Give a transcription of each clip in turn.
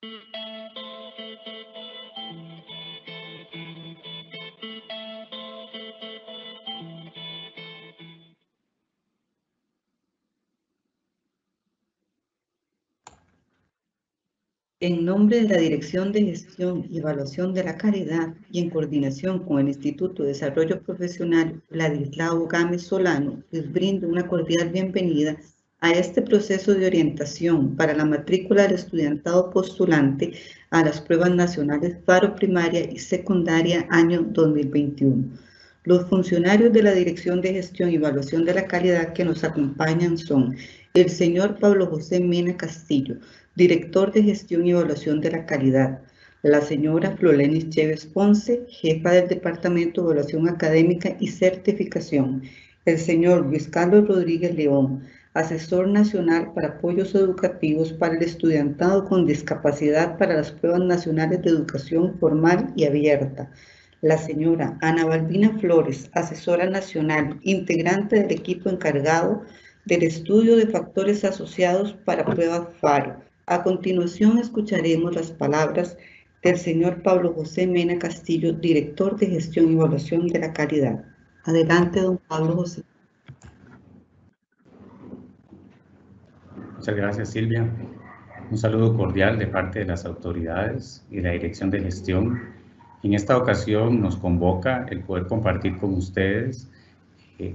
En nombre de la Dirección de Gestión y Evaluación de la Calidad y en coordinación con el Instituto de Desarrollo Profesional Ladislao Gámez Solano, les brindo una cordial bienvenida a este proceso de orientación para la matrícula del estudiantado postulante a las pruebas nacionales paro primaria y secundaria año 2021. Los funcionarios de la Dirección de Gestión y Evaluación de la Calidad que nos acompañan son el señor Pablo José Mena Castillo, director de Gestión y Evaluación de la Calidad; la señora Florenis Chévez Ponce, jefa del Departamento de Evaluación Académica y Certificación; el señor Luis Carlos Rodríguez León, asesor nacional para apoyos educativos para el estudiantado con discapacidad para las pruebas nacionales de educación formal y abierta; la señora Ana Balbina Flores, asesora nacional, integrante del equipo encargado del estudio de factores asociados para pruebas FARO. A continuación escucharemos las palabras del señor Pablo José Mena Castillo, director de Gestión y Evaluación de la Calidad. Adelante, don Pablo José. Muchas gracias, Silvia. Un saludo cordial de parte de las autoridades y de la Dirección de Gestión. En esta ocasión nos convoca el poder compartir con ustedes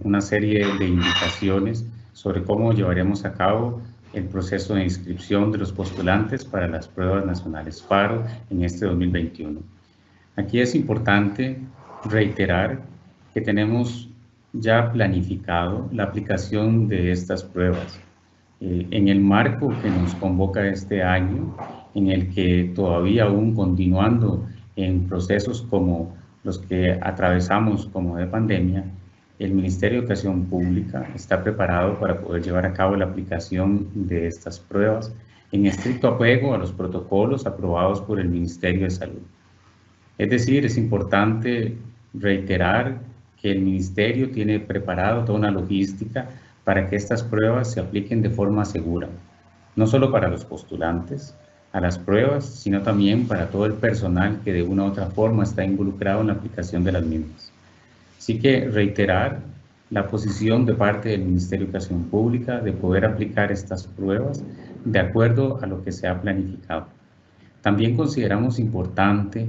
una serie de indicaciones sobre cómo llevaremos a cabo el proceso de inscripción de los postulantes para las pruebas nacionales FARO en este 2021. Aquí es importante reiterar que tenemos ya planificado la aplicación de estas pruebas. En el marco que nos convoca este año, en el que todavía aún continuando en procesos como los que atravesamos como de pandemia, el Ministerio de Educación Pública está preparado para poder llevar a cabo la aplicación de estas pruebas en estricto apego a los protocolos aprobados por el Ministerio de Salud. Es decir, es importante reiterar que el Ministerio tiene preparado toda una logística para que estas pruebas se apliquen de forma segura, no solo para los postulantes a las pruebas, sino también para todo el personal que de una u otra forma está involucrado en la aplicación de las mismas. Así que reiterar la posición de parte del Ministerio de Educación Pública de poder aplicar estas pruebas de acuerdo a lo que se ha planificado. También consideramos importante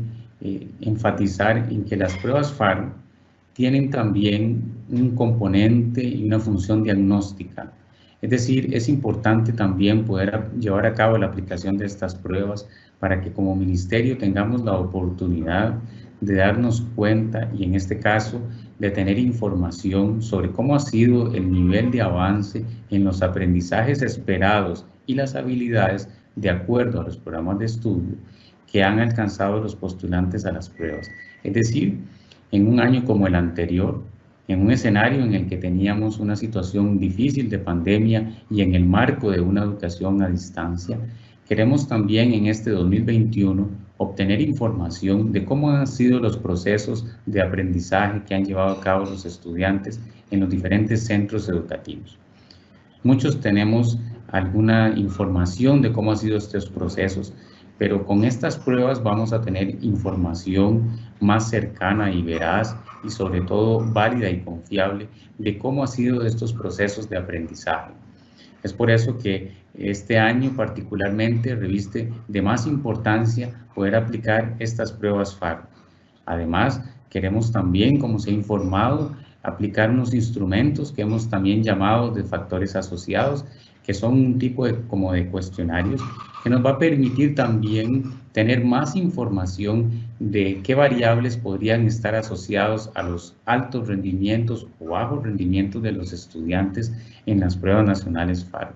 enfatizar en que las pruebas FARO tienen también un componente y una función diagnóstica. Es decir, es importante también poder llevar a cabo la aplicación de estas pruebas para que como ministerio tengamos la oportunidad de darnos cuenta y en este caso de tener información sobre cómo ha sido el nivel de avance en los aprendizajes esperados y las habilidades de acuerdo a los programas de estudio que han alcanzado los postulantes a las pruebas. Es decir, en un año como el anterior, en un escenario en el que teníamos una situación difícil de pandemia y en el marco de una educación a distancia, queremos también en este 2021 obtener información de cómo han sido los procesos de aprendizaje que han llevado a cabo los estudiantes en los diferentes centros educativos. Muchos tenemos alguna información de cómo han sido estos procesos, pero con estas pruebas vamos a tener información más cercana y veraz y sobre todo válida y confiable de cómo han sido estos procesos de aprendizaje. Es por eso que este año particularmente reviste de más importancia poder aplicar estas pruebas FARO. Además, queremos también, como se ha informado, aplicar unos instrumentos que hemos también llamado de factores asociados, que son un tipo de cuestionarios que nos va a permitir también tener más información de qué variables podrían estar asociados a los altos rendimientos o bajos rendimientos de los estudiantes en las pruebas nacionales FARO.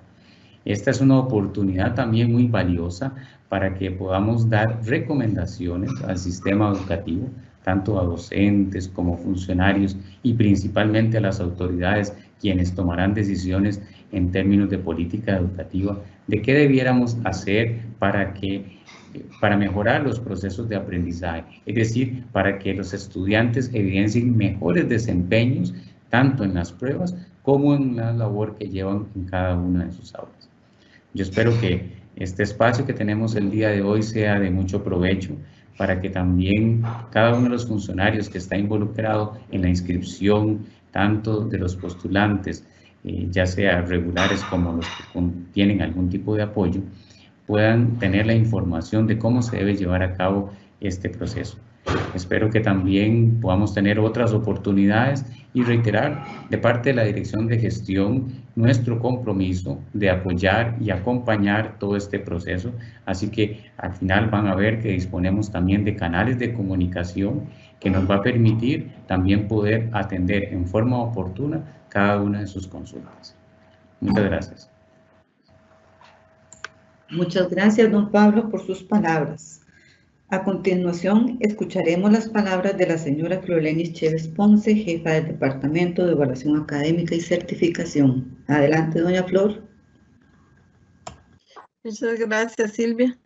Esta es una oportunidad también muy valiosa para que podamos dar recomendaciones al sistema educativo, tanto a docentes como funcionarios y principalmente a las autoridades quienes tomarán decisiones en términos de política educativa, de qué debiéramos hacer para mejorar los procesos de aprendizaje, es decir, para que los estudiantes evidencien mejores desempeños tanto en las pruebas como en la labor que llevan en cada una de sus aulas. Yo espero que este espacio que tenemos el día de hoy sea de mucho provecho para que también cada uno de los funcionarios que está involucrado en la inscripción, tanto de los postulantes, ya sea regulares como los que tienen algún tipo de apoyo, puedan tener la información de cómo se debe llevar a cabo este proceso. Espero que también podamos tener otras oportunidades y reiterar de parte de la Dirección de Gestión nuestro compromiso de apoyar y acompañar todo este proceso. Así que al final van a ver que disponemos también de canales de comunicación que nos va a permitir también poder atender en forma oportuna cada una de sus consultas. Muchas gracias. Muchas gracias, don Pablo, por sus palabras. A continuación, escucharemos las palabras de la señora Florlenis Chévez Ponce, jefa del Departamento de Evaluación Académica y Certificación. Adelante, doña Flor. Muchas gracias, Silvia.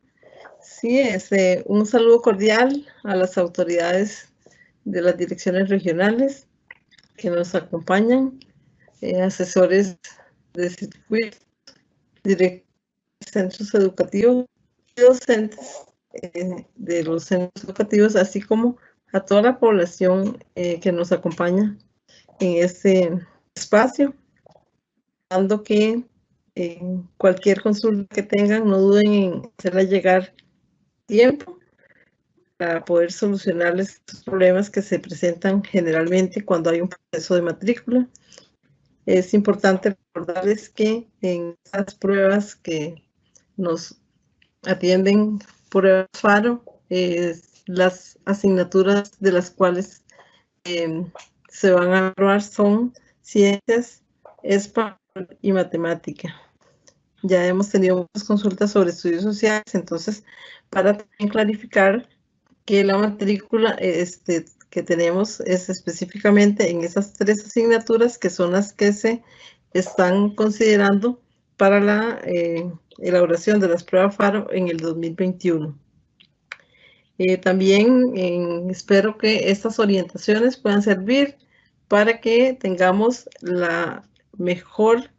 Sí, un saludo cordial a las autoridades de las direcciones regionales que nos acompañan, asesores de circuitos, directores de centros educativos y docentes de los centros educativos, así como a toda la población que nos acompaña en este espacio, dando que cualquier consulta que tengan, no duden en hacerla llegar tiempo para poder solucionarles estos problemas que se presentan generalmente cuando hay un proceso de matrícula. Es importante recordarles que en estas pruebas que nos atienden pruebas FARO, las asignaturas de las cuales se van a evaluar son ciencias, español y matemática. Ya hemos tenido muchas consultas sobre estudios sociales, entonces para también clarificar que la matrícula que tenemos es específicamente en esas 3 asignaturas que son las que se están considerando para la elaboración de las pruebas FARO en el 2021. También espero que estas orientaciones puedan servir para que tengamos la mejor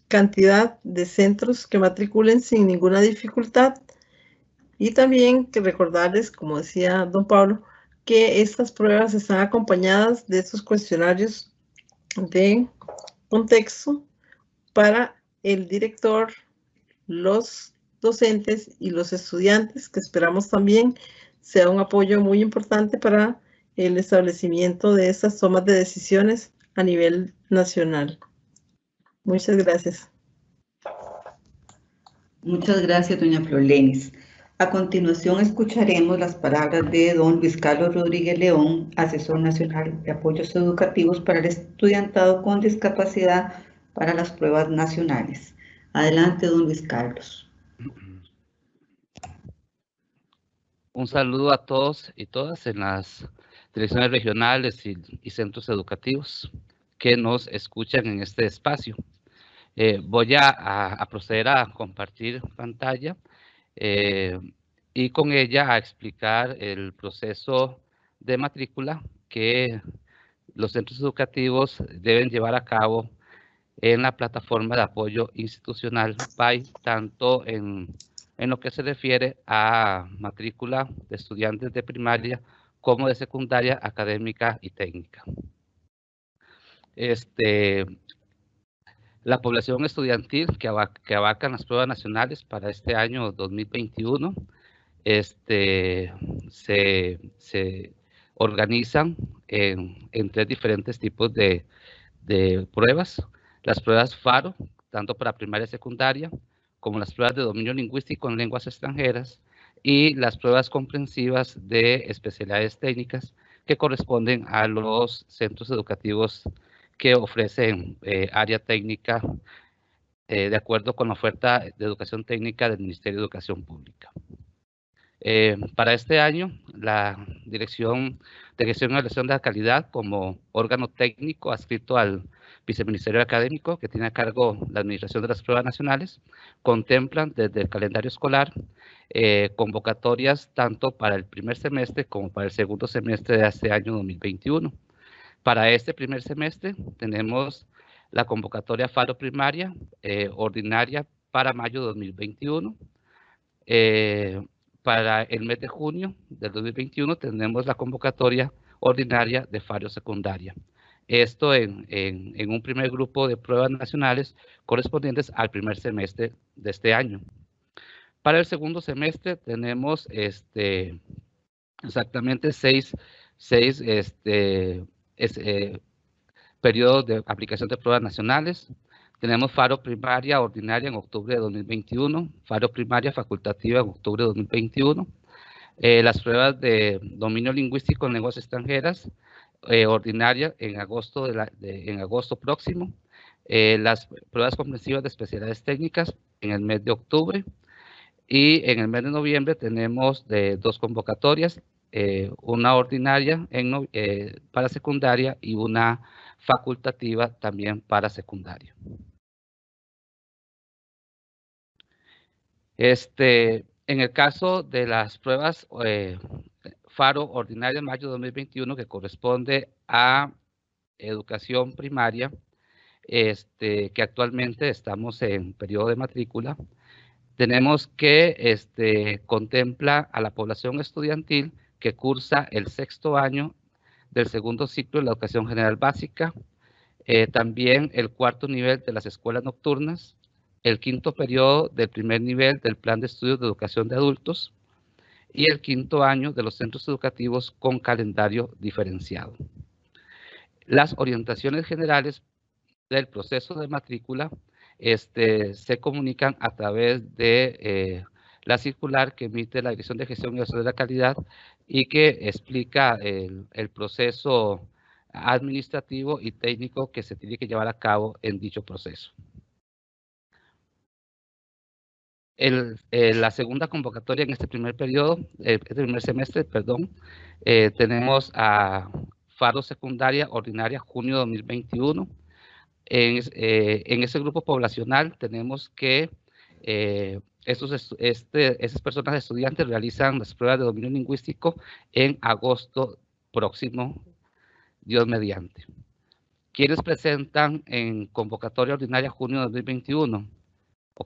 cantidad de centros que matriculen sin ninguna dificultad. Y también que recordarles, como decía don Pablo, que estas pruebas están acompañadas de estos cuestionarios de contexto para el director, los docentes y los estudiantes, que esperamos también sea un apoyo muy importante para el establecimiento de estas tomas de decisiones a nivel nacional. Muchas gracias. Muchas gracias, doña Florlenis. A continuación escucharemos las palabras de don Luis Carlos Rodríguez León, asesor nacional de apoyos educativos para el estudiantado con discapacidad para las pruebas nacionales. Adelante, don Luis Carlos. Un saludo a todos y todas en las direcciones regionales y centros educativos que nos escuchan en este espacio. Voy a proceder a compartir pantalla y con ella a explicar el proceso de matrícula que los centros educativos deben llevar a cabo en la plataforma de apoyo institucional PAI, tanto en lo que se refiere a matrícula de estudiantes de primaria como de secundaria, académica y técnica. La población estudiantil que abarcan las pruebas nacionales para este año 2021 se organizan en 3 diferentes tipos de pruebas. Las pruebas FARO, tanto para primaria y secundaria, como las pruebas de dominio lingüístico en lenguas extranjeras y las pruebas comprensivas de especialidades técnicas que corresponden a los centros educativos que ofrecen área técnica de acuerdo con la oferta de educación técnica del Ministerio de Educación Pública. Para este año, la Dirección de Gestión y Evaluación de la Calidad, como órgano técnico adscrito al Viceministerio Académico, que tiene a cargo la administración de las pruebas nacionales, contemplan desde el calendario escolar convocatorias tanto para el primer semestre como para el segundo semestre de este año 2021. Para este primer semestre tenemos la convocatoria FARO primaria, ordinaria, para mayo de 2021. Para el mes de junio del 2021 tenemos la convocatoria ordinaria de FARO secundaria. Esto en un primer grupo de pruebas nacionales correspondientes al primer semestre de este año. Para el segundo semestre tenemos exactamente seis periodos de aplicación de pruebas nacionales. Tenemos FARO primaria ordinaria en octubre de 2021, FARO primaria facultativa en octubre de 2021, las pruebas de dominio lingüístico en lenguas extranjeras ordinaria en agosto, en agosto próximo, las pruebas comprensivas de especialidades técnicas en el mes de octubre, y en el mes de noviembre tenemos dos convocatorias, una ordinaria para secundaria y una facultativa también para secundaria. En el caso de las pruebas FARO ordinaria en mayo de 2021, que corresponde a educación primaria, que actualmente estamos en periodo de matrícula, tenemos que contempla a la población estudiantil que cursa el sexto año del segundo ciclo de la educación general básica, también el cuarto nivel de las escuelas nocturnas, el quinto periodo del primer nivel del plan de estudios de educación de adultos y el quinto año de los centros educativos con calendario diferenciado. Las orientaciones generales del proceso de matrícula se comunican a través de la circular que emite la Dirección de Gestión y Evaluación de la Calidad y que explica el proceso administrativo y técnico que se tiene que llevar a cabo en dicho proceso. La segunda convocatoria en este primer periodo, este primer semestre, perdón, tenemos a FARO secundaria ordinaria junio 2021. En ese grupo poblacional tenemos que esas personas estudiantes realizan las pruebas de dominio lingüístico en agosto próximo, Dios mediante. ¿Quiénes presentan en convocatoria ordinaria junio 2021?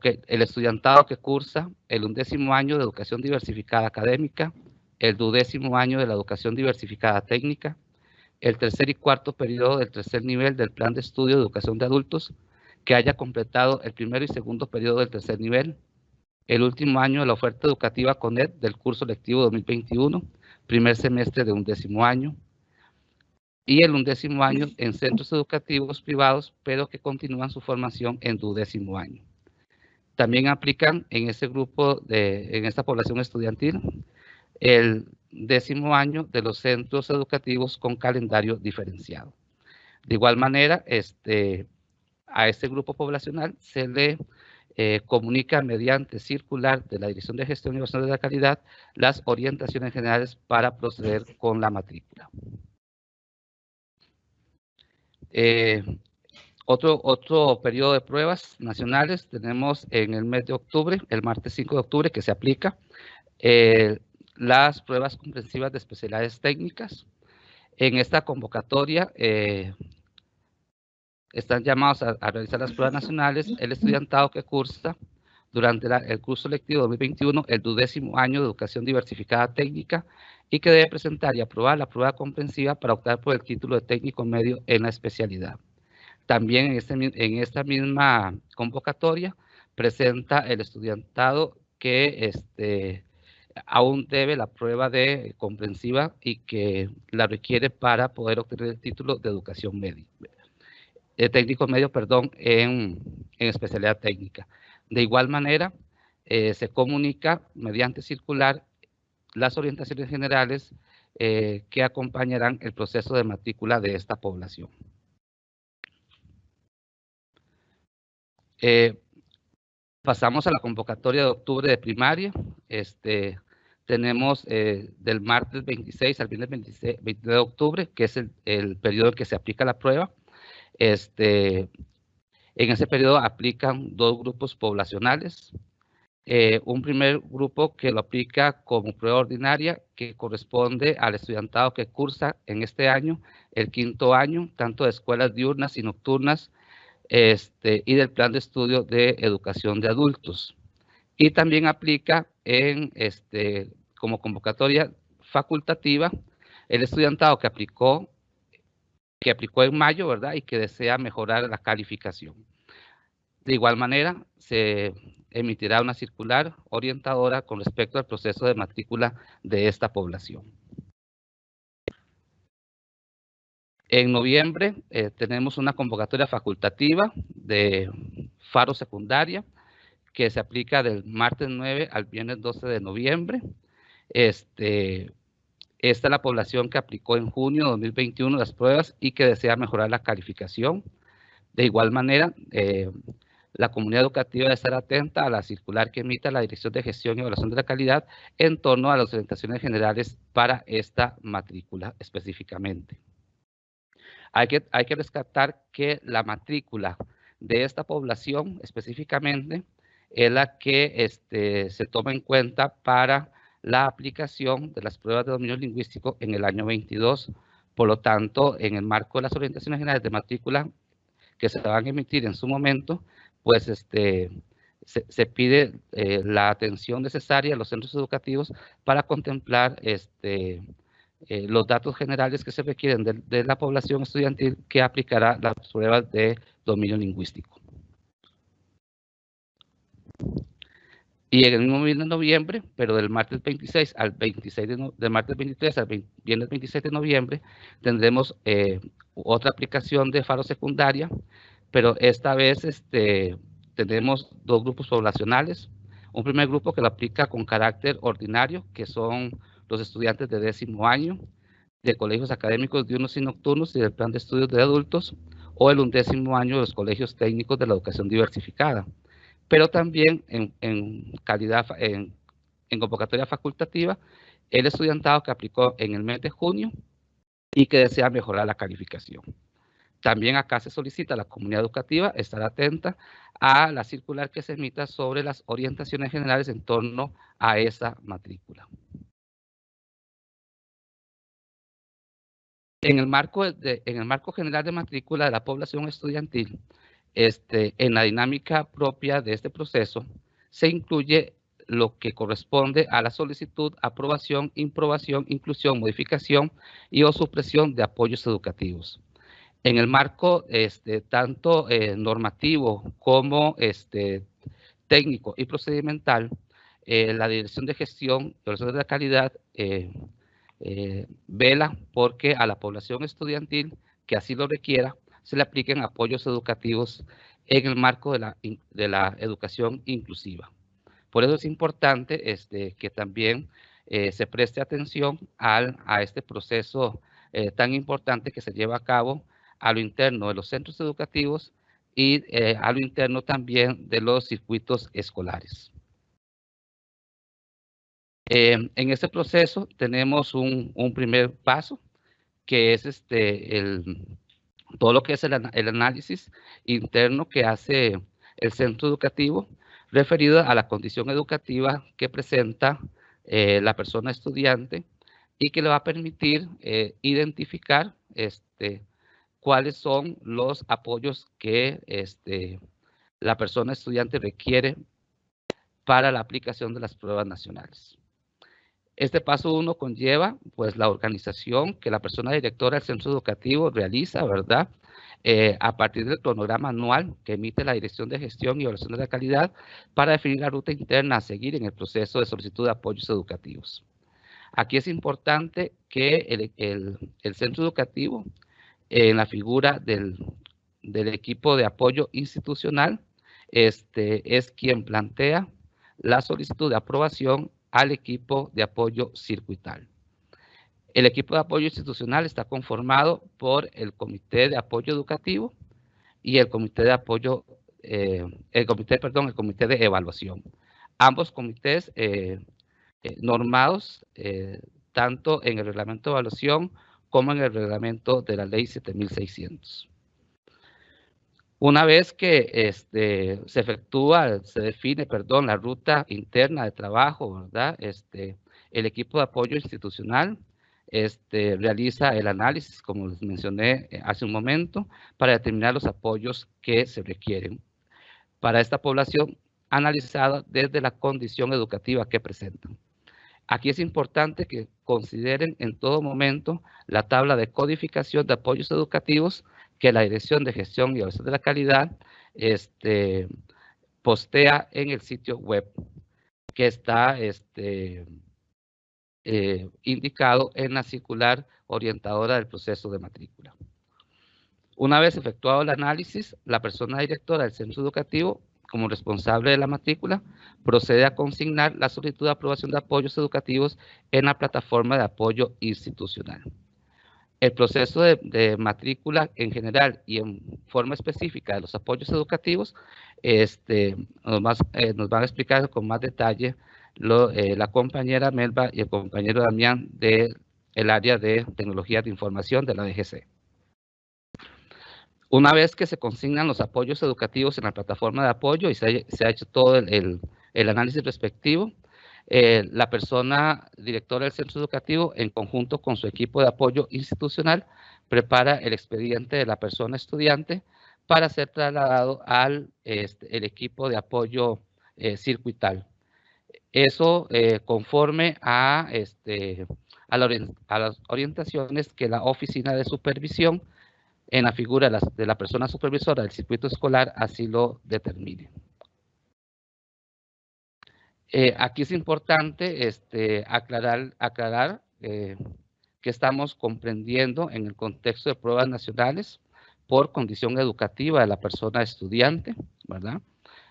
El estudiantado que cursa el 11º año de educación diversificada académica, el 12º año de la educación diversificada técnica, el tercer y cuarto periodo del tercer nivel del plan de estudio de educación de adultos, que haya completado el primero y segundo periodo del tercer nivel, el último año de la oferta educativa CONED del curso lectivo 2021, primer semestre de 11º año, y el 11º año en centros educativos privados, pero que continúan su formación en 12º año. También aplican en ese grupo, en esta población estudiantil, el 10º año de los centros educativos con calendario diferenciado. De igual manera, a este grupo poblacional se le comunica mediante circular de la Dirección de Gestión y Evaluación de la Calidad las orientaciones generales para proceder con la matrícula. Otro periodo de pruebas nacionales tenemos en el mes de octubre, el martes 5 de octubre, que se aplica las pruebas comprensivas de especialidades técnicas. En esta convocatoria están llamados a realizar las pruebas nacionales el estudiantado que cursa durante el curso lectivo 2021 el 12º año de educación diversificada técnica y que debe presentar y aprobar la prueba comprensiva para optar por el título de técnico medio en la especialidad. También en esta misma convocatoria presenta el estudiantado que aún debe la prueba de comprensiva y que la requiere para poder obtener el título de educación media, técnico medio, perdón, en especialidad técnica. De igual manera, se comunica mediante circular las orientaciones generales que acompañarán el proceso de matrícula de esta población. Pasamos a la convocatoria de octubre de primaria. Tenemos del martes 26 al viernes 29 de octubre, que es el periodo en que se aplica la prueba. En ese periodo aplican dos grupos poblacionales. Un primer grupo que lo aplica como prueba ordinaria, que corresponde al estudiantado que cursa en este año el 5º año, tanto de escuelas diurnas y nocturnas, y del plan de estudio de educación de adultos. Y también aplica como convocatoria facultativa el estudiantado que aplicó en mayo, ¿verdad? Y que desea mejorar la calificación. De igual manera, se emitirá una circular orientadora con respecto al proceso de matrícula de esta población. En noviembre tenemos una convocatoria facultativa de Faro Secundaria que se aplica del martes 9 al viernes 12 de noviembre. Esta es la población que aplicó en junio de 2021 las pruebas y que desea mejorar la calificación. De igual manera, la comunidad educativa debe estar atenta a la circular que emita la Dirección de Gestión y Evaluación de la Calidad en torno a las orientaciones generales para esta matrícula específicamente. Hay que rescatar que la matrícula de esta población específicamente es la que se toma en cuenta para la aplicación de las pruebas de dominio lingüístico en el año 22. Por lo tanto, en el marco de las orientaciones generales de matrícula que se van a emitir en su momento, pues se pide la atención necesaria a los centros educativos para contemplar los datos generales que se requieren de la población estudiantil que aplicará las pruebas de dominio lingüístico. Y en el mismo mes de noviembre, pero del martes 26 al 26 del martes 23 al viernes 26 de noviembre, tendremos otra aplicación de Faro Secundaria, pero esta vez tenemos dos grupos poblacionales. Un primer grupo que lo aplica con carácter ordinario, que son los estudiantes de 10º año, de colegios académicos diurnos y nocturnos y del plan de estudios de adultos, o el 11º año de los colegios técnicos de la educación diversificada. Pero también en convocatoria facultativa, el estudiantado que aplicó en el mes de junio y que desea mejorar la calificación. También acá se solicita a la comunidad educativa estar atenta a la circular que se emita sobre las orientaciones generales en torno a esa matrícula. En el marco general de matrícula de la población estudiantil, en la dinámica propia de este proceso, se incluye lo que corresponde a la solicitud, aprobación, improbación, inclusión, modificación y o supresión de apoyos educativos. En el marco tanto normativo como técnico y procedimental, la Dirección de Gestión y Evaluación de la Calidad vela porque a la población estudiantil que así lo requiera se le apliquen apoyos educativos en el marco de la educación inclusiva. Por eso es importante que también se preste atención a este proceso tan importante que se lleva a cabo a lo interno de los centros educativos y a lo interno también de los circuitos escolares. En este proceso tenemos un primer paso, que es todo lo que es el análisis interno que hace el centro educativo referido a la condición educativa que presenta la persona estudiante y que le va a permitir identificar cuáles son los apoyos que la persona estudiante requiere para la aplicación de las pruebas nacionales. Este paso 1 conlleva pues la organización que la persona directora del centro educativo realiza, ¿verdad? A partir del cronograma anual que emite la Dirección de Gestión y Evaluación de la Calidad para definir la ruta interna a seguir en el proceso de solicitud de apoyos educativos. Aquí es importante que el centro educativo, en la figura del equipo de apoyo institucional, es quien plantea la solicitud de aprobación al equipo de apoyo circuital. El equipo de apoyo institucional está conformado por el Comité de Apoyo Educativo y el Comité de Apoyo, el Comité de Evaluación. Ambos comités normados tanto en el reglamento de evaluación como en el reglamento de la ley 7600. Una vez que se define la ruta interna de trabajo, ¿verdad? El equipo de apoyo institucional realiza el análisis, como les mencioné hace un momento, para determinar los apoyos que se requieren para esta población analizada desde la condición educativa que presentan. Aquí es importante que consideren en todo momento la tabla de codificación de apoyos educativos que la Dirección de Gestión y Evaluación de la Calidad postea en el sitio web, que está indicado en la circular orientadora del proceso de matrícula. Una vez efectuado el análisis, la persona directora del centro educativo, como responsable de la matrícula, procede a consignar la solicitud de aprobación de apoyos educativos en la plataforma de apoyo institucional. El proceso de matrícula en general y en forma específica de los apoyos educativos nos van a explicar con más detalle la compañera Melba y el compañero Damián del área de tecnología de información de la DGC. Una vez que se consignan los apoyos educativos en la plataforma de apoyo y se ha hecho todo el análisis respectivo, la persona directora del centro educativo, en conjunto con su equipo de apoyo institucional, prepara el expediente de la persona estudiante para ser trasladado al el equipo de apoyo circuital. Eso conforme a las orientaciones que la oficina de supervisión en la figura de la persona supervisora del circuito escolar así lo determine. Aquí es importante aclarar que estamos comprendiendo en el contexto de pruebas nacionales por condición educativa de la persona estudiante, ¿verdad?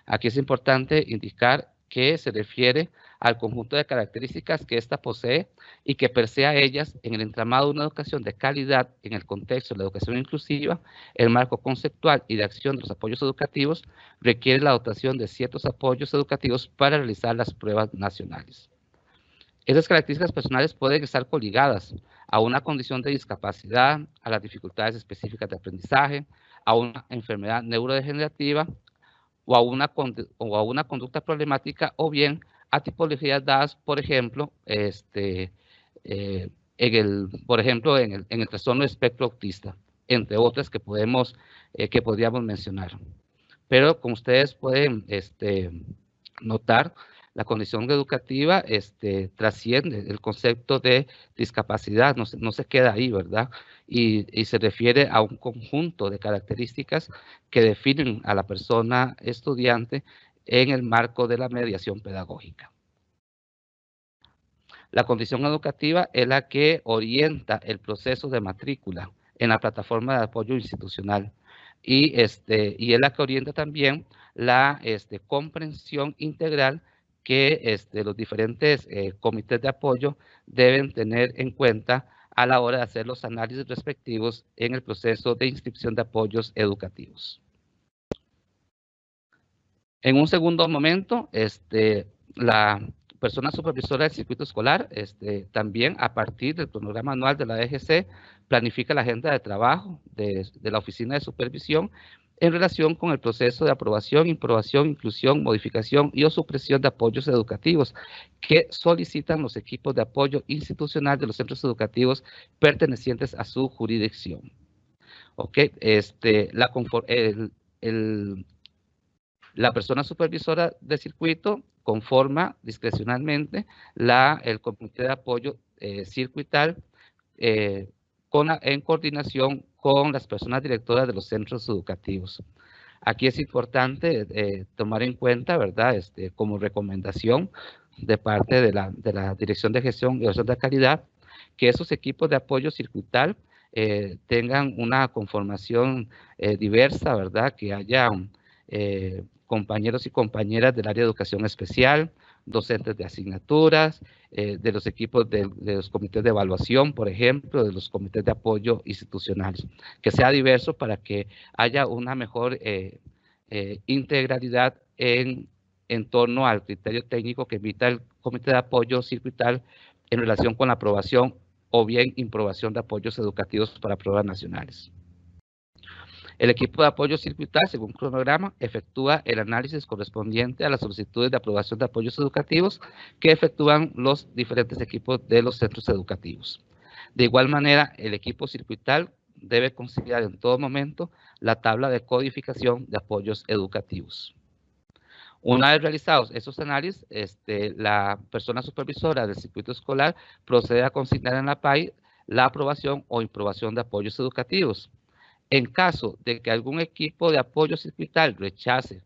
Aquí es importante indicar que se refiere al conjunto de características que ésta posee y que per se a ellas, en el entramado de una educación de calidad, en el contexto de la educación inclusiva, el marco conceptual y de acción de los apoyos educativos requiere la dotación de ciertos apoyos educativos para realizar las pruebas nacionales. Esas características personales pueden estar coligadas a una condición de discapacidad, a las dificultades específicas de aprendizaje, a una enfermedad neurodegenerativa, o a una conducta problemática, o bien a tipologías dadas, por ejemplo, en el trastorno de espectro autista, entre otras que podríamos mencionar. Pero como ustedes pueden notar, la condición educativa trasciende el concepto de discapacidad, no se queda ahí, ¿verdad? Y se refiere a un conjunto de características que definen a la persona estudiante en el marco de la mediación pedagógica. La condición educativa es la que orienta el proceso de matrícula en la plataforma de apoyo institucional y es la que orienta también la comprensión integral que los diferentes comités de apoyo deben tener en cuenta a la hora de hacer los análisis respectivos en el proceso de inscripción de apoyos educativos. En un segundo momento, la persona supervisora del circuito escolar también, a partir del cronograma anual de la DGC, planifica la agenda de trabajo de la oficina de supervisión en relación con el proceso de aprobación, improbación, inclusión, modificación y o supresión de apoyos educativos que solicitan los equipos de apoyo institucional de los centros educativos pertenecientes a su jurisdicción. ¿Ok? La persona supervisora de circuito conforma discrecionalmente el comité de apoyo circuital en coordinación con las personas directoras de los centros educativos. Aquí es importante tomar en cuenta, ¿verdad? Como recomendación de parte de la Dirección de Gestión y Evaluación de Calidad, que esos equipos de apoyo circuital tengan una conformación diversa, ¿verdad? Que haya compañeros y compañeras del área de educación especial, docentes de asignaturas, de los equipos de los comités de evaluación, por ejemplo, de los comités de apoyo institucionales, que sea diverso para que haya una mejor integralidad en torno al criterio técnico que emita el comité de apoyo circuital en relación con la aprobación o bien improbación de apoyos educativos para pruebas nacionales. El equipo de apoyo circuital, según cronograma, efectúa el análisis correspondiente a las solicitudes de aprobación de apoyos educativos que efectúan los diferentes equipos de los centros educativos. De igual manera, el equipo circuital debe considerar en todo momento la tabla de codificación de apoyos educativos. Una vez realizados esos análisis, la persona supervisora del circuito escolar procede a consignar en la PAI la aprobación o improbación de apoyos educativos. En caso de que algún equipo de apoyo circuital rechace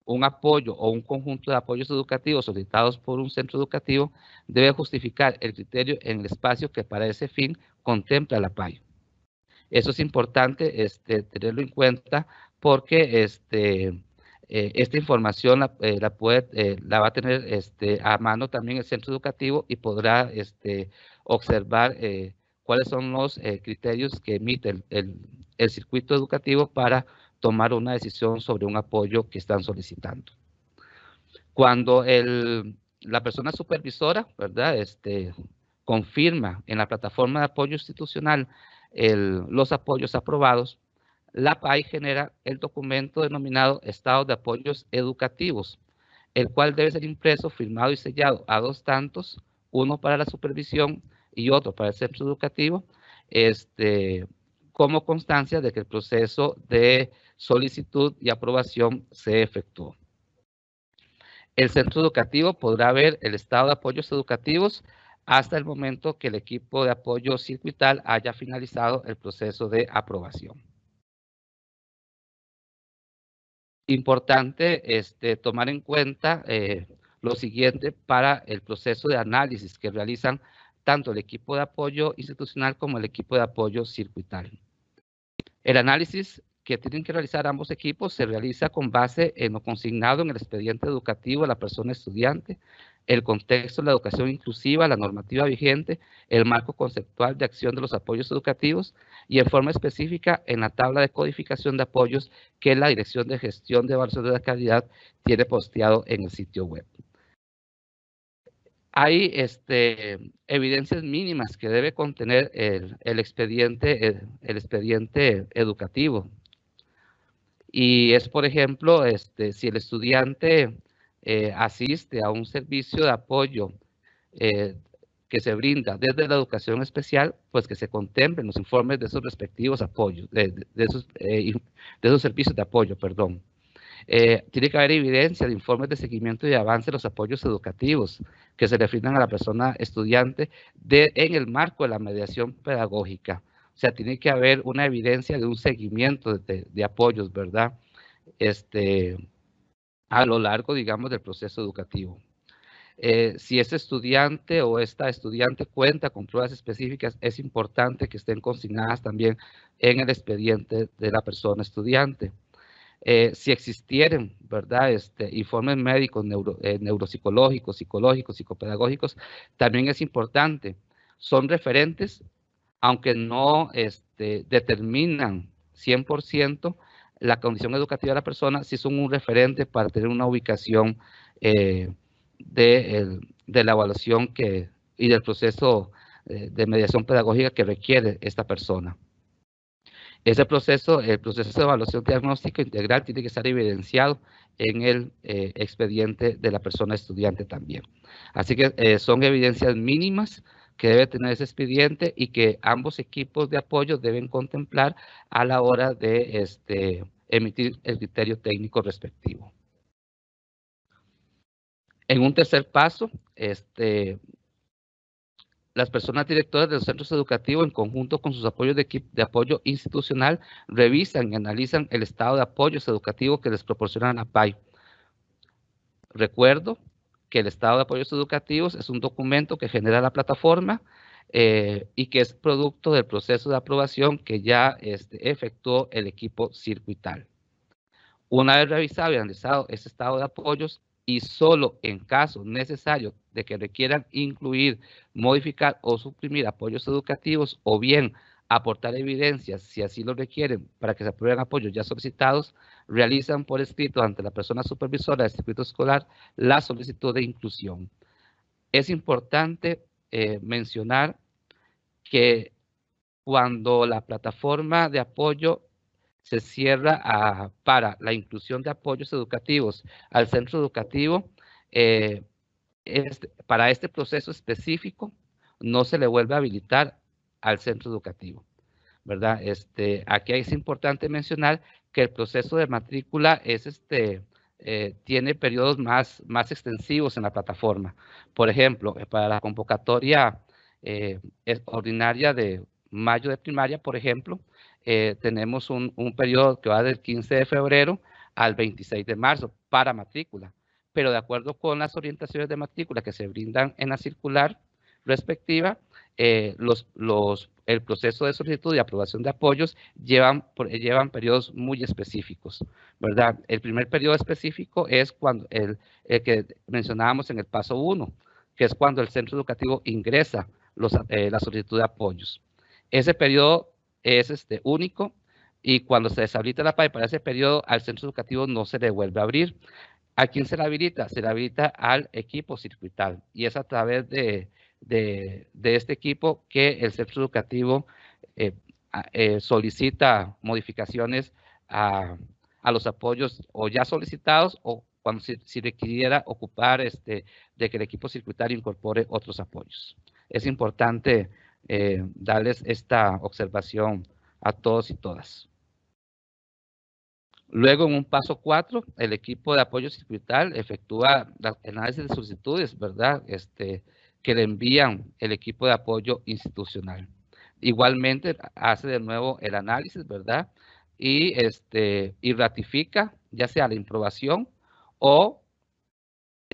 un apoyo o un conjunto de apoyos educativos solicitados por un centro educativo, debe justificar el criterio en el espacio que para ese fin contempla la PAI. Eso es importante tenerlo en cuenta porque esta información la va a tener a mano también el centro educativo y podrá observar cuáles son los criterios que emite el circuito educativo para tomar una decisión sobre un apoyo que están solicitando. Cuando la persona supervisora, ¿verdad? Confirma en la plataforma de apoyo institucional los apoyos aprobados, la PAI genera el documento denominado Estado de Apoyos Educativos, el cual debe ser impreso, firmado y sellado a 2 tantos, uno para la supervisión y otro para el centro educativo, como constancia de que el proceso de solicitud y aprobación se efectuó. El centro educativo podrá ver el estado de apoyos educativos hasta el momento que el equipo de apoyo circuital haya finalizado el proceso de aprobación. Importante tomar en cuenta lo siguiente para el proceso de análisis que realizan tanto el equipo de apoyo institucional como el equipo de apoyo circuital. El análisis que tienen que realizar ambos equipos se realiza con base en lo consignado en el expediente educativo de la persona estudiante, el contexto de la educación inclusiva, la normativa vigente, el marco conceptual de acción de los apoyos educativos y en forma específica en la tabla de codificación de apoyos que la Dirección de Gestión de Evaluación de la Calidad tiene posteado en el sitio web. Hay evidencias mínimas que debe contener el expediente educativo. Y es, por ejemplo, si el estudiante asiste a un servicio de apoyo que se brinda desde la educación especial, pues que se contemplen los informes de esos respectivos apoyos, de esos servicios de apoyo, perdón. Tiene que haber evidencia de informes de seguimiento y avance de los apoyos educativos que se refieren a la persona estudiante en el marco de la mediación pedagógica. O sea, tiene que haber una evidencia de un seguimiento de apoyos, ¿verdad? A lo largo, digamos, del proceso educativo. Si ese estudiante o esta estudiante cuenta con pruebas específicas, es importante que estén consignadas también en el expediente de la persona estudiante. Si existieran, ¿verdad? Informes médicos, neuropsicológicos, psicológicos, psicopedagógicos, también es importante. Son referentes, aunque no determinan 100% la condición educativa de la persona, sí son un referente para tener una ubicación de la evaluación y del proceso de mediación pedagógica que requiere esta persona. Ese proceso, el proceso de evaluación diagnóstica integral tiene que estar evidenciado en el expediente de la persona estudiante también. Así que son evidencias mínimas que debe tener ese expediente y que ambos equipos de apoyo deben contemplar a la hora de emitir el criterio técnico respectivo. En un tercer paso, las personas directoras de los centros educativos, en conjunto con sus apoyos de apoyo institucional, revisan y analizan el estado de apoyos educativos que les proporciona la PAI. Recuerdo que el estado de apoyos educativos es un documento que genera la plataforma y que es producto del proceso de aprobación que ya efectuó el equipo circuital. Una vez revisado y analizado ese estado de apoyos, y solo en caso necesario de que requieran incluir, modificar o suprimir apoyos educativos o bien aportar evidencias, si así lo requieren, para que se aprueben apoyos ya solicitados, realizan por escrito ante la persona supervisora del circuito escolar la solicitud de inclusión. Es importante mencionar que cuando la plataforma de apoyo se cierra para la inclusión de apoyos educativos al centro educativo, para este proceso específico, no se le vuelve a habilitar al centro educativo, ¿verdad? Aquí es importante mencionar que el proceso de matrícula es tiene periodos más extensivos en la plataforma. Por ejemplo, para la convocatoria ordinaria de mayo de primaria, por ejemplo, tenemos un periodo que va del 15 de febrero al 26 de marzo para matrícula, pero de acuerdo con las orientaciones de matrícula que se brindan en la circular respectiva, el proceso de solicitud y aprobación de apoyos llevan periodos muy específicos, ¿verdad? El primer periodo específico es cuando el que mencionábamos en el paso 1, que es cuando el centro educativo ingresa la solicitud de apoyos. Ese periodo es único y cuando se deshabilita la PAE para ese periodo, al centro educativo no se le vuelve a abrir. ¿A quién se le habilita? Se le habilita al equipo circuital y es a través de este equipo que el centro educativo solicita modificaciones a los apoyos o ya solicitados o cuando si requiriera ocupar de que el equipo circuitario incorpore otros apoyos. Es importante darles esta observación a todos y todas. Luego, en un paso 4, el equipo de apoyo circuital efectúa el análisis de solicitudes, ¿verdad? Que le envían el equipo de apoyo institucional. Igualmente, hace de nuevo el análisis, ¿verdad? Y ratifica, ya sea la improbación o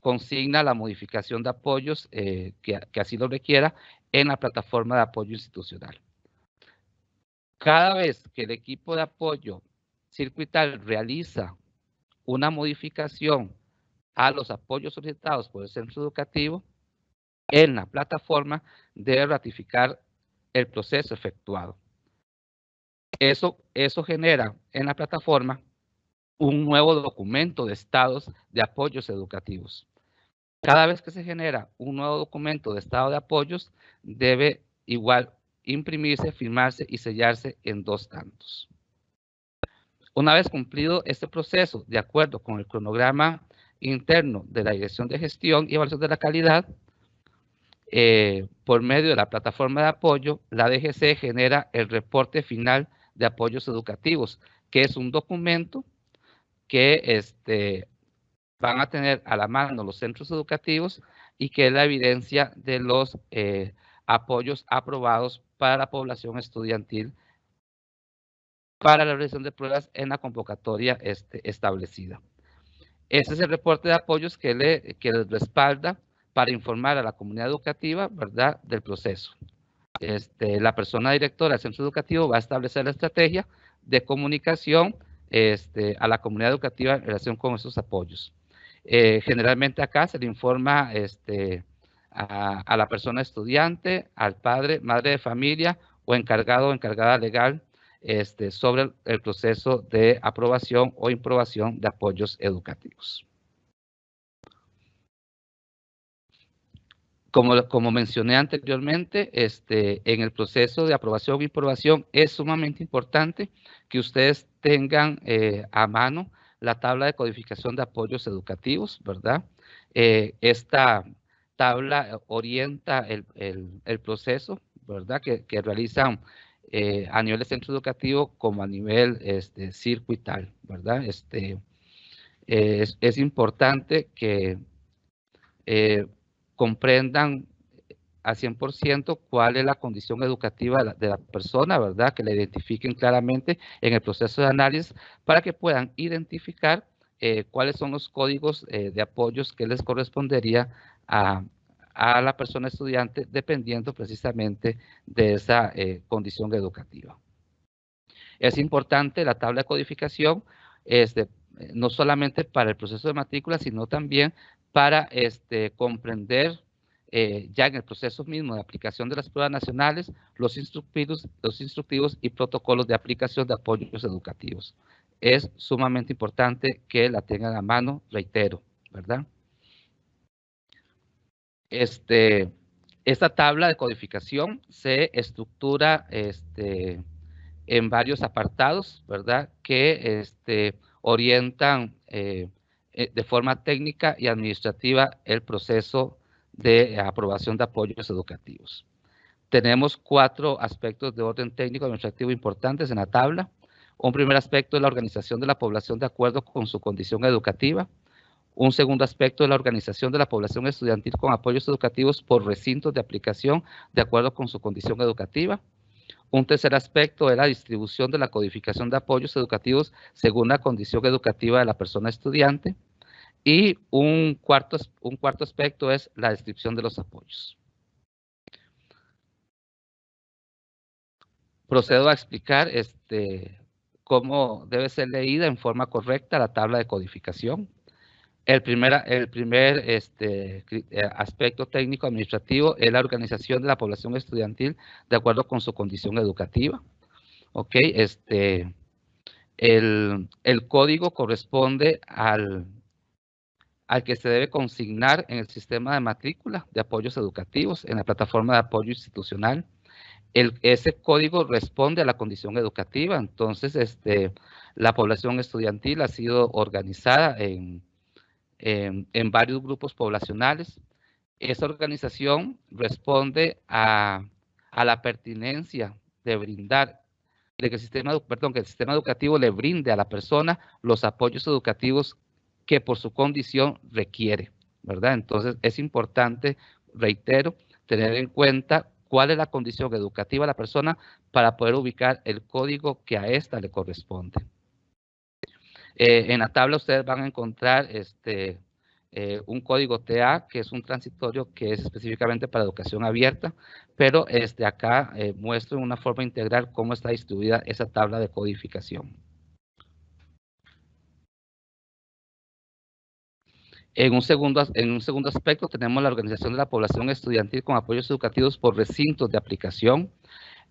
consigna la modificación de apoyos que así lo requiera en la plataforma de apoyo institucional. Cada vez que el equipo de apoyo circuital realiza una modificación a los apoyos solicitados por el centro educativo, en la plataforma debe ratificar el proceso efectuado. Eso genera en la plataforma un nuevo documento de estados de apoyos educativos. Cada vez que se genera un nuevo documento de estado de apoyos, debe igual imprimirse, firmarse y sellarse en 2 tantos. Una vez cumplido este proceso, de acuerdo con el cronograma interno de la Dirección de Gestión y Evaluación de la Calidad, por medio de la plataforma de apoyo, la DGC genera el reporte final de apoyos educativos, que es un documento que van a tener a la mano los centros educativos y que es la evidencia de los apoyos aprobados para la población estudiantil para la realización de pruebas en la convocatoria establecida. Ese es el reporte de apoyos que les respalda para informar a la comunidad educativa, ¿verdad?, del proceso. La persona directora del centro educativo va a establecer la estrategia de comunicación a la comunidad educativa en relación con esos apoyos. Generalmente acá se le informa a la persona estudiante, al padre, madre de familia o encargado o encargada legal sobre el proceso de aprobación o improbación de apoyos educativos. Como mencioné anteriormente, en el proceso de aprobación o improbación es sumamente importante que ustedes tengan a mano la tabla de codificación de apoyos educativos, ¿verdad? Esta tabla orienta el proceso, ¿verdad?, que realizan a nivel de centro educativo como a nivel circuital, ¿verdad? Es importante que comprendan a 100% cuál es la condición educativa de la persona, ¿verdad? Que la identifiquen claramente en el proceso de análisis para que puedan identificar cuáles son los códigos de apoyos que les correspondería a la persona estudiante dependiendo precisamente de esa condición educativa. Es importante la tabla de codificación no solamente para el proceso de matrícula, sino también para comprender ya en el proceso mismo de aplicación de las pruebas nacionales, los instructivos y protocolos de aplicación de apoyos educativos. Es sumamente importante que la tengan a mano, reitero, ¿verdad? Esta tabla de codificación se estructura en varios apartados, ¿verdad?, que orientan de forma técnica y administrativa el proceso de aprobación de apoyos educativos. Tenemos 4 aspectos de orden técnico administrativo importantes en la tabla. Un primer aspecto es la organización de la población de acuerdo con su condición educativa. Un segundo aspecto es la organización de la población estudiantil con apoyos educativos por recintos de aplicación de acuerdo con su condición educativa. Un tercer aspecto es la distribución de la codificación de apoyos educativos según la condición educativa de la persona estudiante. Y un cuarto aspecto es la descripción de los apoyos. Procedo a explicar cómo debe ser leída en forma correcta la tabla de codificación. El primer aspecto técnico administrativo es la organización de la población estudiantil de acuerdo con su condición educativa. Ok, el código corresponde al que se debe consignar en el sistema de matrícula de apoyos educativos en la plataforma de apoyo institucional. Ese código responde a la condición educativa. Entonces, la población estudiantil ha sido organizada en varios grupos poblacionales. Esa organización responde a la pertinencia de brindar, de que el sistema educativo le brinde a la persona los apoyos educativos que por su condición requiere, ¿verdad? Entonces, es importante, reitero, tener en cuenta cuál es la condición educativa de la persona para poder ubicar el código que a esta le corresponde. En la tabla ustedes van a encontrar un código TA, que es un transitorio que es específicamente para educación abierta, pero acá muestro en una forma integral cómo está distribuida esa tabla de codificación. En un segundo aspecto tenemos la organización de la población estudiantil con apoyos educativos por recintos de aplicación.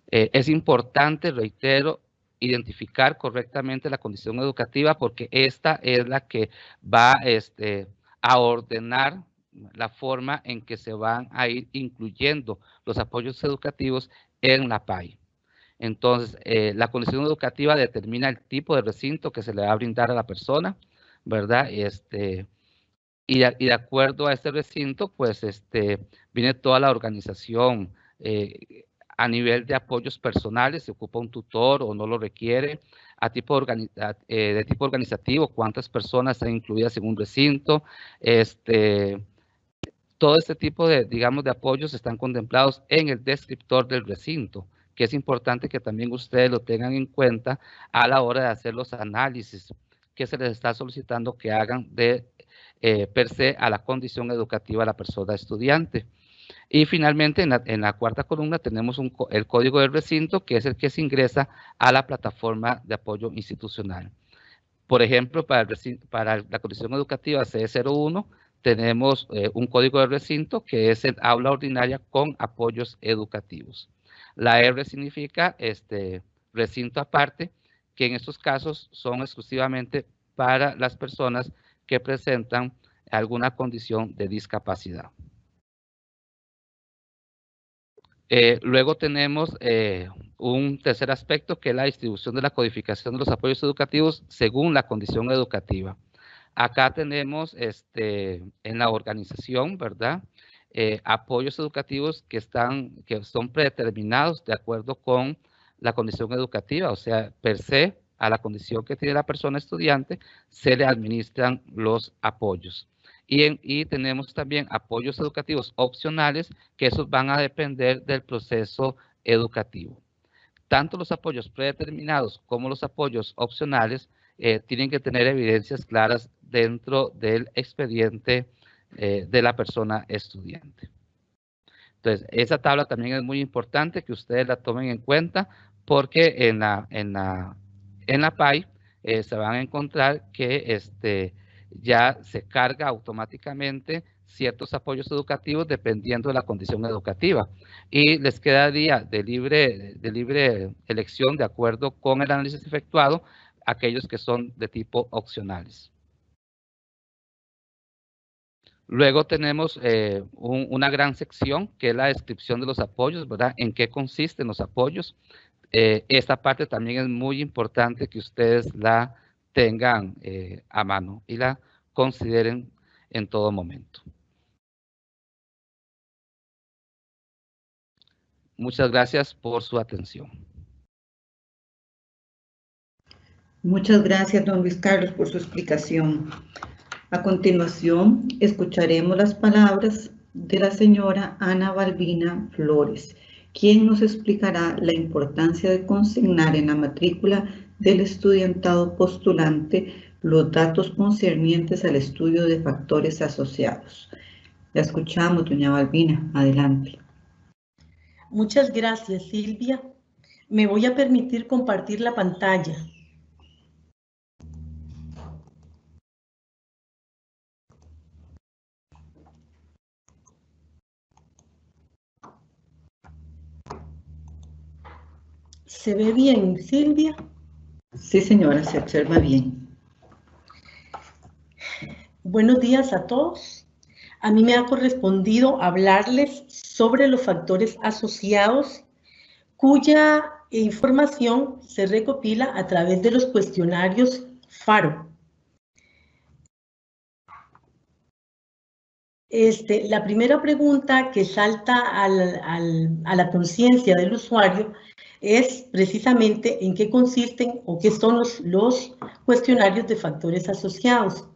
Es importante, reitero, identificar correctamente la condición educativa porque esta es la que va a ordenar la forma en que se van a ir incluyendo los apoyos educativos en la PAI. Entonces, la condición educativa determina el tipo de recinto que se le va a brindar a la persona, ¿verdad? Y de acuerdo a este recinto, pues viene toda la organización a nivel de apoyos personales, se ocupa un tutor o no lo requiere, de tipo organizativo, cuántas personas están incluidas en un recinto, todo este tipo de, digamos, de apoyos están contemplados en el descriptor del recinto, que es importante que también ustedes lo tengan en cuenta a la hora de hacer los análisis que se les está solicitando que hagan de per se a la condición educativa de la persona estudiante. Y finalmente, en la cuarta columna tenemos el código del recinto, que es el que se ingresa a la plataforma de apoyo institucional. Por ejemplo, para la condición educativa C01, tenemos un código de recinto, que es el aula ordinaria con apoyos educativos. La R significa recinto aparte, que en estos casos son exclusivamente para las personas que presentan alguna condición de discapacidad. Luego tenemos un tercer aspecto, que es la distribución de la codificación de los apoyos educativos según la condición educativa. Acá tenemos en la organización, ¿verdad? Apoyos educativos que son predeterminados de acuerdo con la condición educativa, o sea, per se, a la condición que tiene la persona estudiante, se le administran los apoyos. Y tenemos también apoyos educativos opcionales, que esos van a depender del proceso educativo. Tanto los apoyos predeterminados como los apoyos opcionales tienen que tener evidencias claras dentro del expediente de la persona estudiante. Entonces, esa tabla también es muy importante que ustedes la tomen en cuenta, porque en la PAI se van a encontrar que ya se carga automáticamente ciertos apoyos educativos dependiendo de la condición educativa, y les quedaría de libre elección, de acuerdo con el análisis efectuado, aquellos que son de tipo opcionales. Luego tenemos una gran sección, que es la descripción de los apoyos, ¿verdad? ¿En qué consisten los apoyos? Esta parte también es muy importante que ustedes la tengan a mano y la consideren en todo momento. Muchas gracias por su atención. Muchas gracias, don Luis Carlos, por su explicación. A continuación, escucharemos las palabras de la señora Ana Balbina Flores, quien nos explicará la importancia de consignar en la matrícula del estudiantado postulante los datos concernientes al estudio de factores asociados. La escuchamos, doña Balbina. Adelante. Muchas gracias, Silvia. Me voy a permitir compartir la pantalla. ¿Se ve bien, Silvia? Sí, señora, se observa bien. Buenos días a todos. A mí me ha correspondido hablarles sobre los factores asociados cuya información se recopila a través de los cuestionarios FARO. La primera pregunta que salta a la conciencia del usuario es precisamente en qué consisten o qué son los cuestionarios de factores asociados.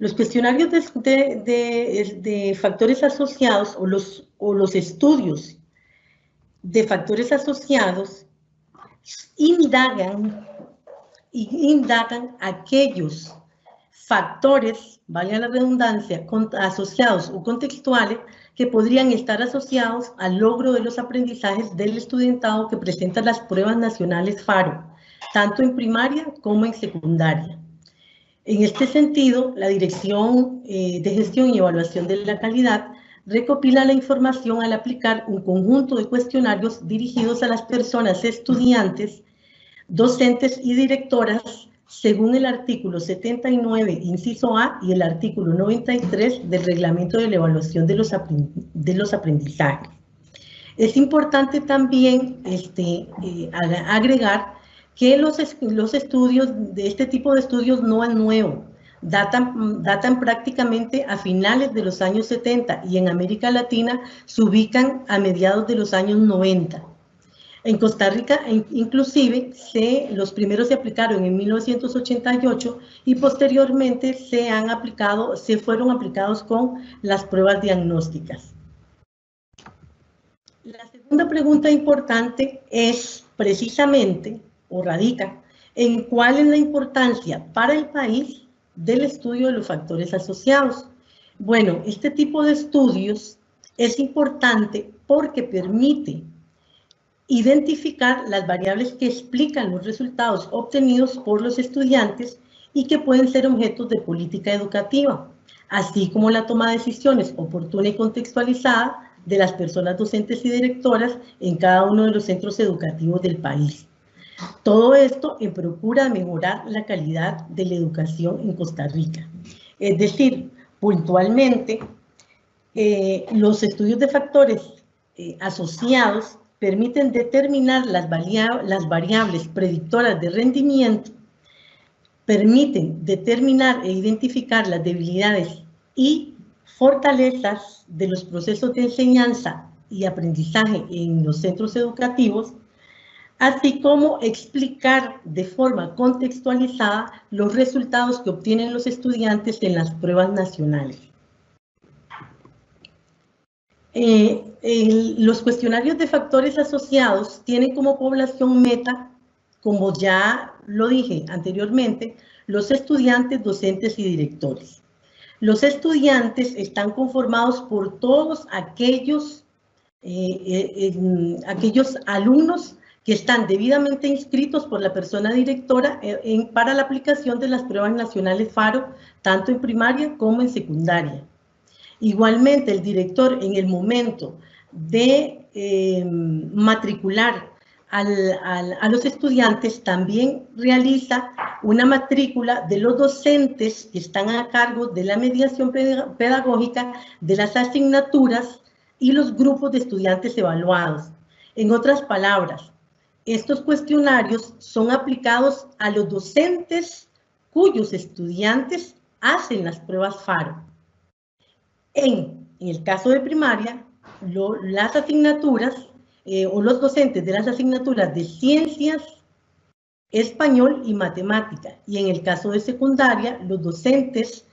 Los cuestionarios de factores asociados o los estudios de factores asociados indagan aquellos factores, valga la redundancia, asociados o contextuales que podrían estar asociados al logro de los aprendizajes del estudiantado que presentan las pruebas nacionales FARO, tanto en primaria como en secundaria. En este sentido, la Dirección de Gestión y Evaluación de la Calidad recopila la información al aplicar un conjunto de cuestionarios dirigidos a las personas estudiantes, docentes y directoras según el artículo 79, inciso A, y el artículo 93 del Reglamento de la Evaluación de los Aprendizajes. Es importante también agregar que los estudios, de este tipo de estudios no es nuevo, datan prácticamente a finales de los años 70 y en América Latina se ubican a mediados de los años 90. En Costa Rica, inclusive, los primeros se aplicaron en 1988 y posteriormente se fueron aplicados con las pruebas diagnósticas. La segunda pregunta importante es precisamente, o radica, en cuál es la importancia para el país del estudio de los factores asociados. Bueno, este tipo de estudios es importante porque permite identificar las variables que explican los resultados obtenidos por los estudiantes y que pueden ser objetos de política educativa, así como la toma de decisiones oportuna y contextualizada de las personas docentes y directoras en cada uno de los centros educativos del país. Todo esto en procura de mejorar la calidad de la educación en Costa Rica. Es decir, puntualmente, los estudios de factores asociados permiten determinar las variables predictoras de rendimiento, permiten determinar e identificar las debilidades y fortalezas de los procesos de enseñanza y aprendizaje en los centros educativos, así como explicar de forma contextualizada los resultados que obtienen los estudiantes en las pruebas nacionales. Los cuestionarios de factores asociados tienen como población meta, como ya lo dije anteriormente, los estudiantes, docentes y directores. Los estudiantes están conformados por todos aquellos alumnos que están debidamente inscritos por la persona directora para la aplicación de las pruebas nacionales FARO, tanto en primaria como en secundaria. Igualmente, el director, en el momento de matricular a los estudiantes, también realiza una matrícula de los docentes que están a cargo de la mediación pedagógica de las asignaturas y los grupos de estudiantes evaluados. En otras palabras, estos cuestionarios son aplicados a los docentes cuyos estudiantes hacen las pruebas FARO. En el caso de primaria, las asignaturas o los docentes de las asignaturas de ciencias, español y matemática. Y en el caso de secundaria, los docentes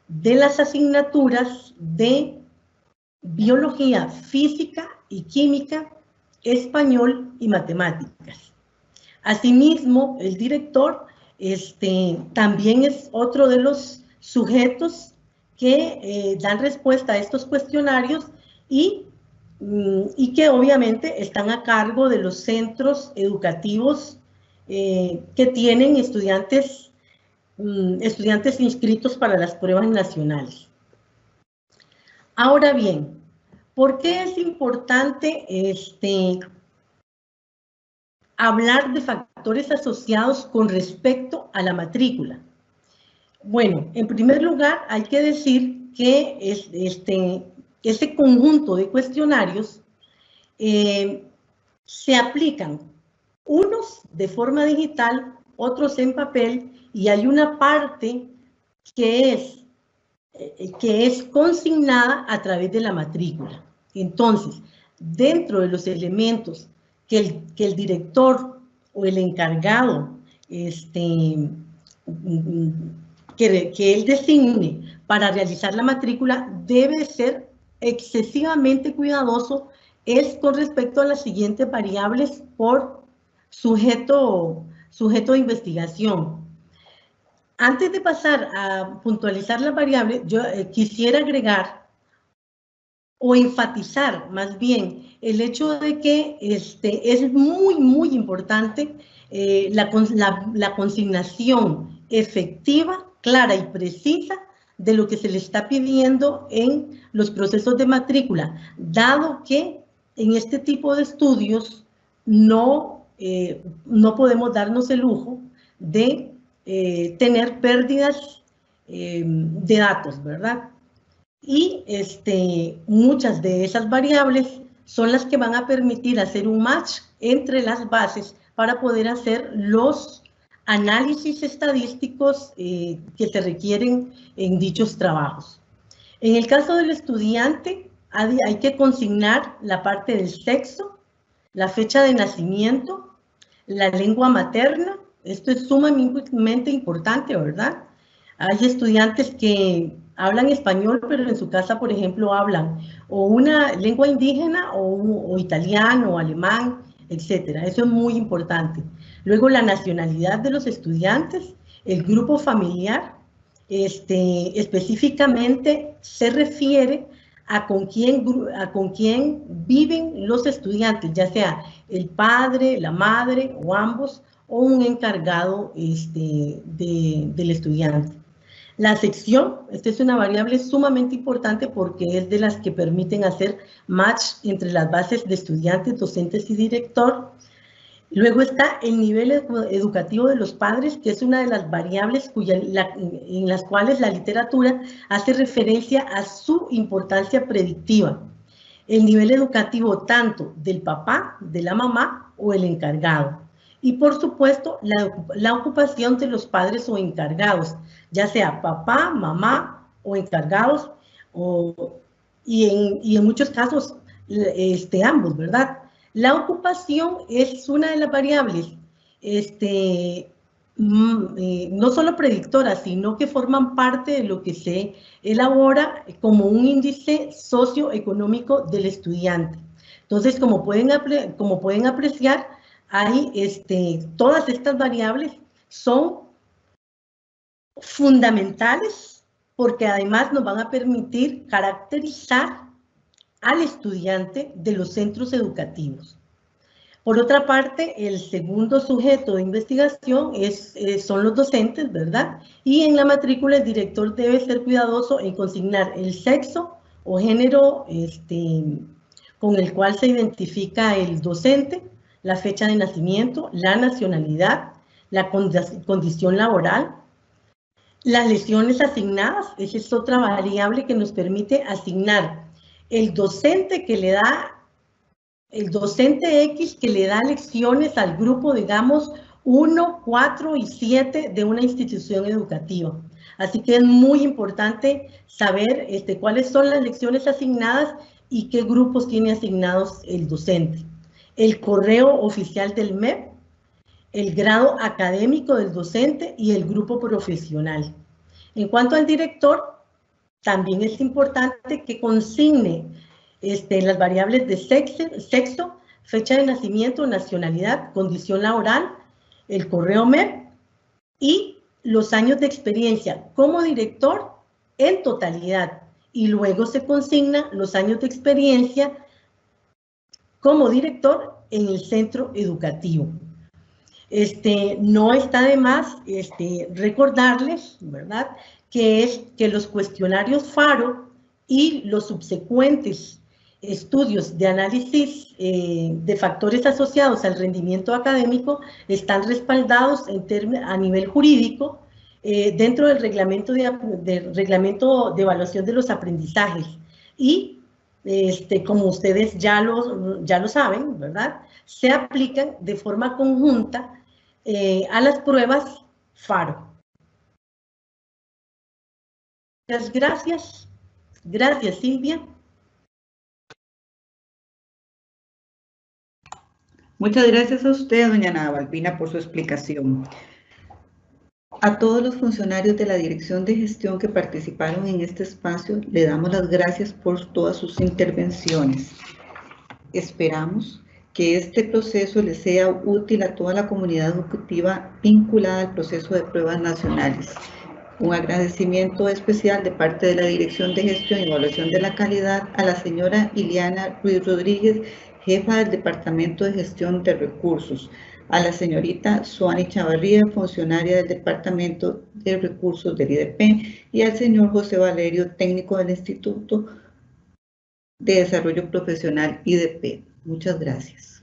de las asignaturas de biología, física y química, español y matemáticas. Asimismo, el director también es otro de los sujetos que dan respuesta a estos cuestionarios y que obviamente están a cargo de los centros educativos que tienen estudiantes inscritos para las pruebas nacionales. Ahora bien, ¿por qué es importante hablar de factores asociados con respecto a la matrícula? Bueno, en primer lugar hay que decir que este conjunto de cuestionarios se aplican, unos de forma digital, otros en papel, y hay una parte que es consignada a través de la matrícula. Entonces, dentro de los elementos que el director o el encargado que él designe para realizar la matrícula debe ser excesivamente cuidadoso es con respecto a las siguientes variables por sujeto de investigación. Antes de pasar a puntualizar las variables, yo quisiera agregar o enfatizar más bien el hecho de que es muy importante la consignación efectiva, clara y precisa de lo que se le está pidiendo en los procesos de matrícula, dado que en este tipo de estudios no podemos darnos el lujo de tener pérdidas de datos, ¿verdad? Y muchas de esas variables son las que van a permitir hacer un match entre las bases para poder hacer los análisis estadísticos que se requieren en dichos trabajos. En el caso del estudiante, hay que consignar la parte del sexo, la fecha de nacimiento, la lengua materna. Esto es sumamente importante, ¿verdad? Hay estudiantes que hablan español, pero en su casa, por ejemplo, hablan o una lengua indígena o italiano o alemán, etcétera. Eso es muy importante. Luego, la nacionalidad de los estudiantes, el grupo familiar, específicamente se refiere a con quién viven los estudiantes, ya sea el padre, la madre o ambos, o un encargado del estudiante. La sección, esta es una variable sumamente importante porque es de las que permiten hacer match entre las bases de estudiantes, docentes y director. Luego está el nivel educativo de los padres, que es una de las variables en las cuales la literatura hace referencia a su importancia predictiva. El nivel educativo tanto del papá, de la mamá o el encargado. Y por supuesto, la ocupación de los padres o encargados, ya sea papá, mamá o encargados, y en muchos casos ambos, ¿verdad? La ocupación es una de las variables, no solo predictoras, sino que forman parte de lo que se elabora como un índice socioeconómico del estudiante. Entonces, como pueden apreciar, todas estas variables son fundamentales porque además nos van a permitir caracterizar al estudiante de los centros educativos. Por otra parte, el segundo sujeto de investigación son los docentes, ¿verdad? Y en la matrícula el director debe ser cuidadoso en consignar el sexo o género con el cual se identifica el docente, la fecha de nacimiento, la nacionalidad, la condición laboral, las lecciones asignadas. Esa es otra variable que nos permite asignar el docente X que le da lecciones al grupo, digamos, 1, 4 y 7 de una institución educativa. Así que es muy importante saber cuáles son las lecciones asignadas y qué grupos tiene asignados el docente. el correo oficial del MEP, el grado académico del docente y el grupo profesional. En cuanto al director, también es importante que consigne las variables de sexo, fecha de nacimiento, nacionalidad, condición laboral, el correo MEP y los años de experiencia como director en totalidad. Y luego se consigna los años de experiencia como director en el centro educativo. No está de más recordarles, ¿verdad?, que los cuestionarios FARO y los subsecuentes estudios de análisis de factores asociados al rendimiento académico están respaldados a nivel jurídico dentro del reglamento de evaluación de los aprendizajes. Y como ustedes ya lo saben, ¿verdad?, se aplican de forma conjunta a las pruebas FARO. Muchas gracias. Gracias, Silvia. Muchas gracias a usted, doña Ana Balbina, por su explicación. A todos los funcionarios de la Dirección de Gestión que participaron en este espacio, le damos las gracias por todas sus intervenciones. Esperamos que este proceso les sea útil a toda la comunidad educativa vinculada al proceso de pruebas nacionales. Un agradecimiento especial de parte de la Dirección de Gestión y Evaluación de la Calidad a la señora Iliana Ruiz Rodríguez, jefa del Departamento de Gestión de Recursos, a la señorita Suani Chavarría, funcionaria del Departamento de Recursos del IDP, y al señor José Valerio, técnico del Instituto de Desarrollo Profesional IDP. Muchas gracias.